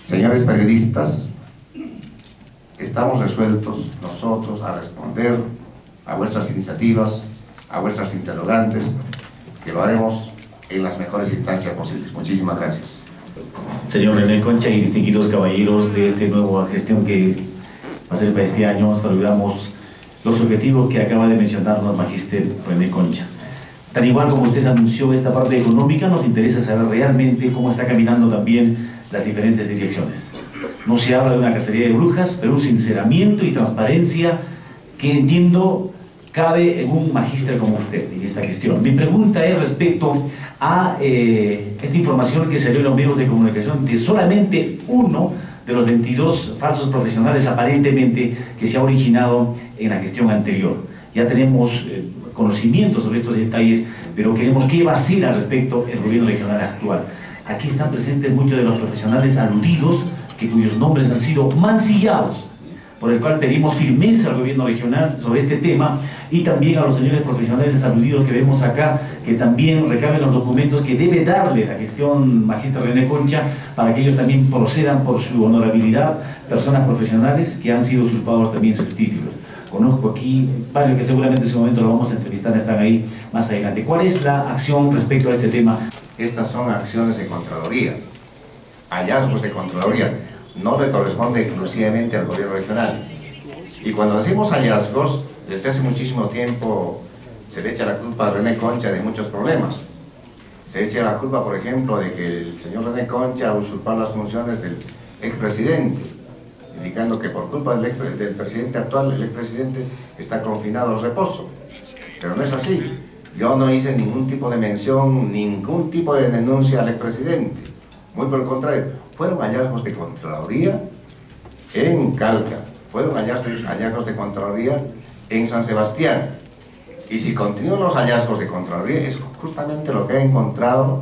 Señores periodistas, estamos resueltos nosotros a responder a vuestras iniciativas, a vuestras interrogantes, que lo haremos en las mejores instancias posibles. Muchísimas gracias. Señor René Concha y distinguidos caballeros de esta nueva gestión que va a ser para este año, saludamos los objetivos que acaba de mencionarnos Magíster René Concha. Tan igual como usted anunció esta parte económica, nos interesa saber realmente cómo está caminando también las diferentes direcciones. No se habla de una cacería de brujas, pero un sinceramiento y transparencia que entiendo cabe en un magíster como usted en esta gestión. Mi pregunta es respecto a esta información que salió en los medios de comunicación de solamente uno de los 22 falsos profesionales aparentemente que se ha originado en la gestión anterior. Ya tenemos conocimiento sobre estos detalles, pero queremos qué va a hacer al respecto el gobierno regional actual. Aquí están presentes muchos de los profesionales aludidos, cuyos nombres han sido mancillados, por el cual pedimos firmeza al gobierno regional sobre este tema, y también a los señores profesionales aludidos que vemos acá, que también recaben los documentos que debe darle la gestión Magíster René Concha, para que ellos también procedan por su honorabilidad, personas profesionales que han sido usurpados también sus títulos. Conozco aquí varios que seguramente en su momento lo vamos a entrevistar, están ahí más adelante. ¿Cuál es la acción respecto a este tema? Estas son acciones de Contraloría, hallazgos de Contraloría, no le corresponde exclusivamente al gobierno regional. Y cuando decimos hallazgos, desde hace muchísimo tiempo se le echa la culpa a René Concha de muchos problemas. Se echa la culpa, por ejemplo, de que el señor René Concha usurpó las funciones del expresidente, indicando que por culpa del presidente actual, el expresidente está confinado al reposo. Pero no es así. Yo no hice ningún tipo de mención, ningún tipo de denuncia al expresidente. Muy por el contrario, fueron hallazgos de Contraloría en Calca, fueron hallazgos de Contraloría en San Sebastián. Y si continúan los hallazgos de Contraloría, es justamente lo que ha encontrado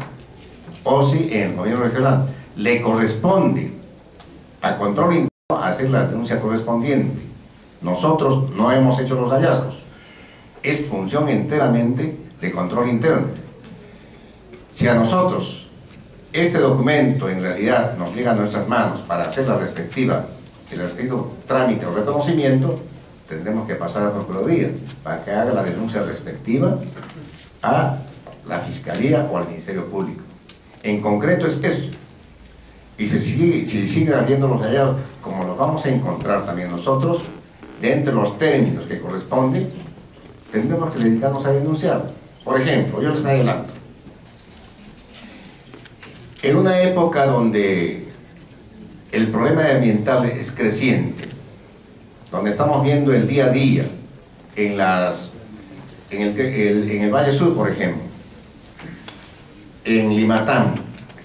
OSI en el gobierno regional. Le corresponde a Control Interno hacer la denuncia correspondiente. Nosotros no hemos hecho los hallazgos. Es función enteramente de Control Interno. Si a nosotros este documento en realidad nos llega a nuestras manos para hacer el respectivo trámite o reconocimiento, tendremos que pasar a Procuraduría para que haga la denuncia respectiva a la Fiscalía o al Ministerio Público. En concreto es eso. Y si sigue habiendo los hallazgos, como los vamos a encontrar también nosotros, dentro de los términos que corresponden, tendremos que dedicarnos a denunciar. Por ejemplo, yo les adelanto, en una época donde el problema ambiental es creciente, donde estamos viendo el día a día en el Valle Sur, por ejemplo, en Limatán,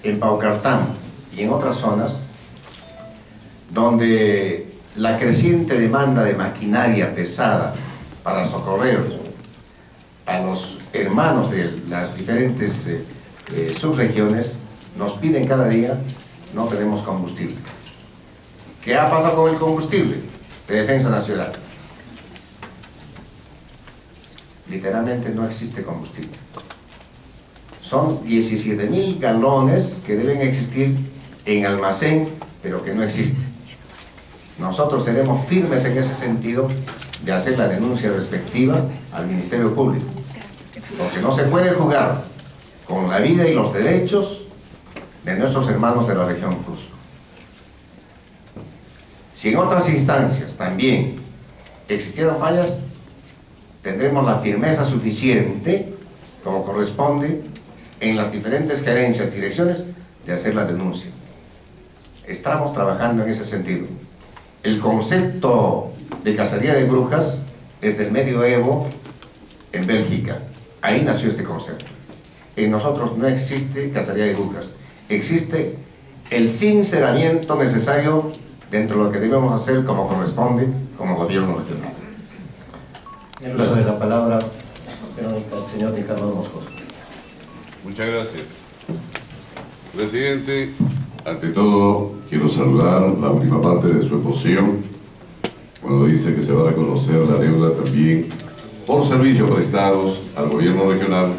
en Paucartán y en otras zonas, donde la creciente demanda de maquinaria pesada para socorrer a los hermanos de las diferentes subregiones nos piden cada día, no tenemos combustible. ¿Qué ha pasado con el combustible de Defensa Nacional? Literalmente no existe combustible. Son 17.000 galones que deben existir en almacén, pero que no existen. Nosotros seremos firmes en ese sentido de hacer la denuncia respectiva al Ministerio Público, porque no se puede jugar con la vida y los derechos de nuestros hermanos de la región Cusco. Si en otras instancias también existieran fallas, tendremos la firmeza suficiente, como corresponde, en las diferentes gerencias, direcciones, de hacer la denuncia. Estamos trabajando en ese sentido. El concepto de cacería de brujas es del medioevo en Bélgica. Ahí nació este concepto. En nosotros no existe cacería de brujas. Existe el sinceramiento necesario dentro de lo que debemos hacer como corresponde como gobierno regional. El uso de la palabra, señor Ricardo Moscoso. Muchas gracias. Presidente, ante todo quiero saludar la última parte de su exposición, cuando dice que se va a reconocer la deuda también por servicios prestados al gobierno regional,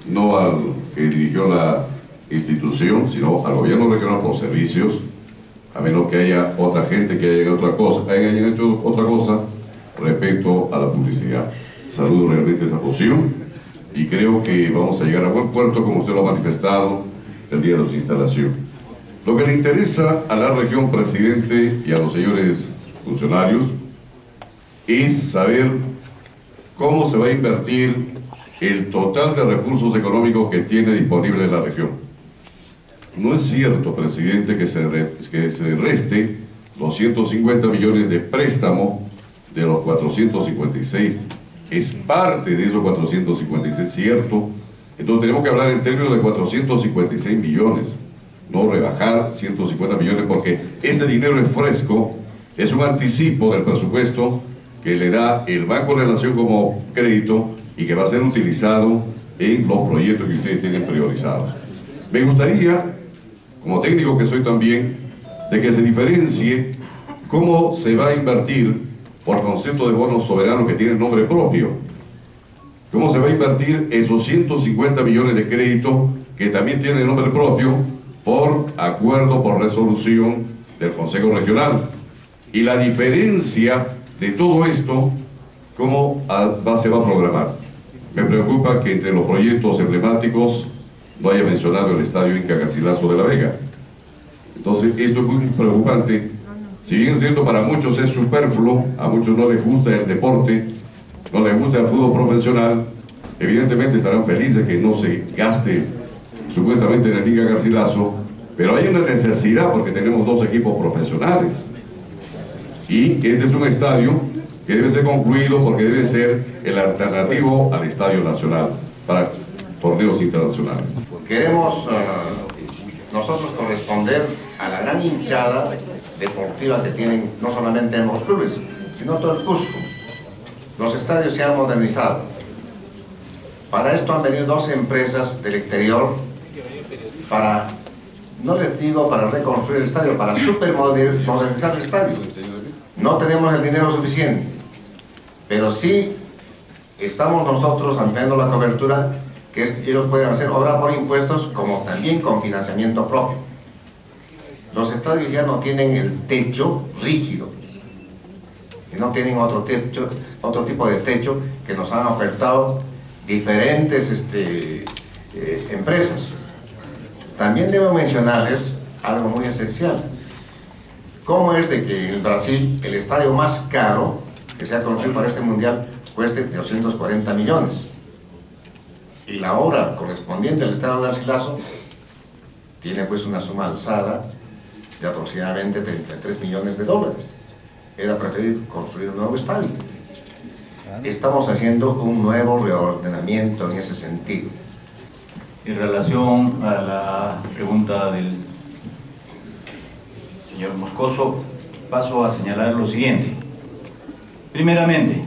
no al que dirigió la institución, sino al gobierno regional por servicios a menos que haya otra gente que hayan hecho otra cosa respecto a la publicidad. Saludo realmente esa posición y creo que vamos a llegar a buen puerto, como usted lo ha manifestado el día de su instalación. Lo que le interesa a la región, presidente, y a los señores funcionarios, es saber cómo se va a invertir el total de recursos económicos que tiene disponible la región. No es cierto, presidente, que se reste los 150 millones de préstamo de los 456. Es parte de esos 456, ¿cierto? Entonces tenemos que hablar en términos de 456 millones, no rebajar 150 millones, porque este dinero es fresco, es un anticipo del presupuesto que le da el Banco de la Nación como crédito y que va a ser utilizado en los proyectos que ustedes tienen priorizados. Me gustaría, como técnico que soy también, de que se diferencie cómo se va a invertir por concepto de bonos soberanos que tienen nombre propio. ¿Cómo se va a invertir esos 150 millones de crédito que también tienen nombre propio por acuerdo, por resolución del Consejo Regional? Y la diferencia de todo esto, ¿cómo se va a programar? Me preocupa que entre los proyectos emblemáticos no haya mencionado el estadio Inca Garcilaso de la Vega. Entonces, esto es muy preocupante. Si bien siendo para muchos es superfluo, a muchos no les gusta el deporte, no les gusta el fútbol profesional, evidentemente estarán felices que no se gaste supuestamente en el Inca Garcilaso, pero hay una necesidad porque tenemos 2 equipos profesionales. Y este es un estadio que debe ser concluido porque debe ser el alternativo al Estadio Nacional para torneos internacionales. Queremos nosotros corresponder a la gran hinchada deportiva que tienen no solamente en los clubes, sino todo el Cusco. Los estadios se han modernizado. Para esto han venido 2 empresas del exterior para, no les digo para reconstruir el estadio, para supermodernizar el estadio. No tenemos el dinero suficiente, pero sí estamos nosotros ampliando la cobertura que ellos pueden hacer obra por impuestos como también con financiamiento propio. Los estadios ya no tienen el techo rígido, sino tienen otro tipo de techo que nos han ofertado diferentes empresas. También debo mencionarles algo muy esencial. ¿Cómo es de que en Brasil el estadio más caro que se ha construido para este mundial cueste 240 millones? Y la obra correspondiente al estadio Garcilaso tiene pues una suma alzada de aproximadamente 33 millones de dólares. Era preferir construir un nuevo estadio. Estamos haciendo un nuevo reordenamiento en ese sentido. En relación a la pregunta del señor Moscoso, paso a señalar lo siguiente. Primeramente,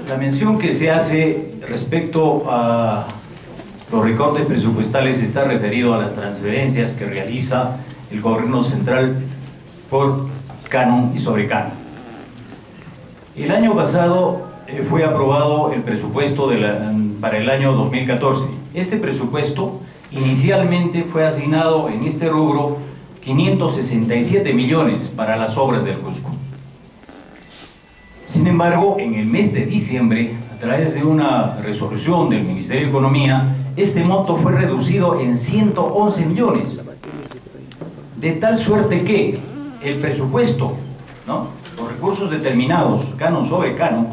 la mención que se hace respecto a los recortes presupuestales está referido a las transferencias que realiza el gobierno central por canon y sobrecanon. El año pasado fue aprobado el presupuesto para el año 2014. Este presupuesto inicialmente fue asignado en este rubro 567 millones para las obras del Cusco. Sin embargo, en el mes de diciembre, a través de una resolución del Ministerio de Economía, este monto fue reducido en 111 millones. De tal suerte que el presupuesto, los recursos determinados, canon sobre canon,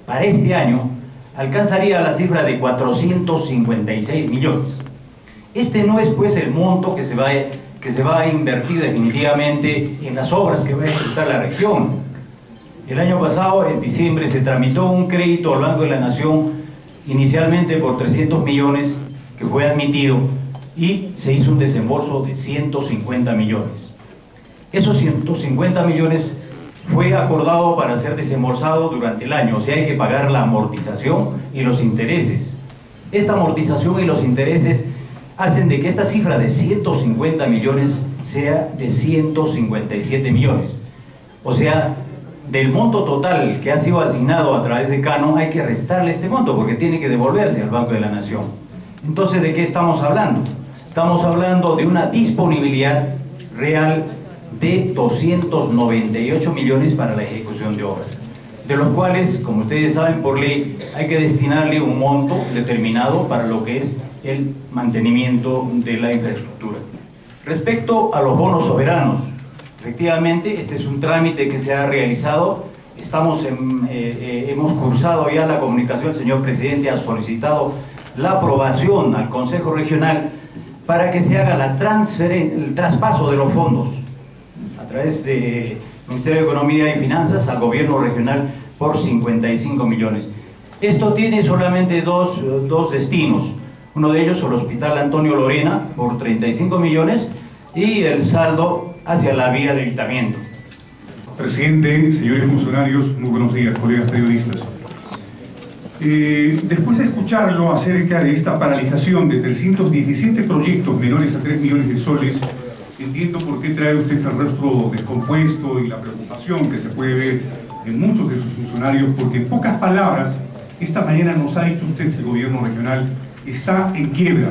para este año, alcanzaría la cifra de 456 millones. Este no es pues el monto que se va a invertir definitivamente en las obras que va a ejecutar la región. El año pasado, en diciembre, se tramitó un crédito al Banco de la Nación, inicialmente por 300 millones, que fue admitido, y se hizo un desembolso de 150 millones. Esos 150 millones fue acordado para ser desembolsado durante el año, o sea, hay que pagar la amortización y los intereses. Esta amortización y los intereses hacen de que esta cifra de 150 millones sea de 157 millones. O sea, del monto total que ha sido asignado a través de Canon hay que restarle este monto porque tiene que devolverse al Banco de la Nación. Entonces, ¿de qué estamos hablando? Estamos hablando de una disponibilidad real de 298 millones para la ejecución de obras, de los cuales, como ustedes saben por ley, hay que destinarle un monto determinado para lo que es el mantenimiento de la infraestructura. Respecto a los bonos soberanos, efectivamente, este es un trámite que se ha realizado. Hemos cursado ya la comunicación, el señor presidente ha solicitado la aprobación al Consejo Regional para que se haga el traspaso de los fondos a través del Ministerio de Economía y Finanzas al gobierno regional por 55 millones. Esto tiene solamente dos destinos. Uno de ellos el Hospital Antonio Lorena por 35 millones y el saldo hacia la vía de evitamiento. Presidente, señores funcionarios, muy buenos días, colegas periodistas. Después de escucharlo acerca de esta paralización de 317 proyectos menores a 3 millones de soles, entiendo por qué trae usted el rostro descompuesto y la preocupación que se puede ver en muchos de sus funcionarios, porque en pocas palabras, esta mañana nos ha dicho usted que el gobierno regional está en quiebra.